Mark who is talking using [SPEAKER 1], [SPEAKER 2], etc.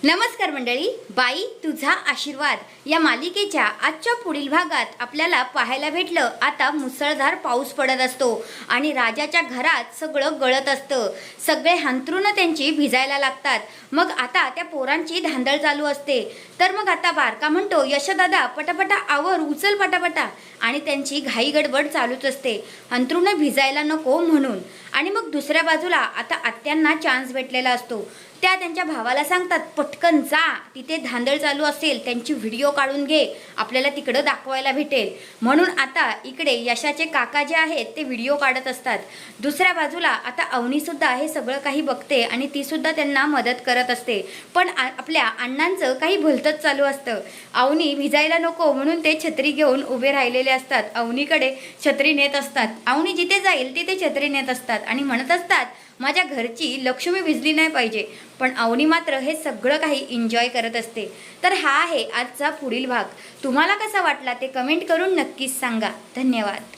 [SPEAKER 1] नमस्कार मंडळी, बाई तुझा आशीर्वाद या मालिकेच्या आजच्या पुढील भागात आपल्याला पाहायला भेटलं आता मुसळधार पाऊस पडत असतो आणि राजाच्या घरात सगळं गळत असतं. सगळे हंतरून त्यांची भिजायला लागतात. मग आता त्या पोरांची धांदळ चालू असते. तर मग आता बारका म्हणतो, यशोदादा पटापटा आवर, उचल पटापटा. आणि त्यांची घाई गडबड चालूच असते, हंतरून भिजायला नको म्हणून. आणि मग दुसऱ्या बाजूला आता आत्यांना चान्स भेटलेला असतो. त्या त्यांच्या भावाला सांगतात, पटकन जा, तिथे धांदळ चालू असेल त्यांची व्हिडिओ काढून घे, आपल्याला तिकडं दाखवायला भेटेल. म्हणून आता इकडे यशाचे काका जे आहेत ते व्हिडिओ काढत असतात. दुसऱ्या बाजूला आता अवनीसुद्धा हे सगळं काही बघते आणि तीसुद्धा त्यांना मदत करत असते. पण आपल्या अण्णांचं काही भलतंच चालू असतं. अवनी भिजायला नको म्हणून ते छत्री घेऊन उभे राहिलेले असतात. अवनीकडे छत्री नेत असतात. अवनी जिथे जाईल तिथे छत्री नेत असतात आणि म्हणत असतात, माझ्या घरची लक्ष्मी भिजली नाही पाहिजे. पण अवनी मात्र हे सगळं काही एन्जॉय करत असते. तर हा आहे आजचा पुढील भाग. तुम्हाला कसा वाटला ते कमेंट करून नक्कीच सांगा. धन्यवाद.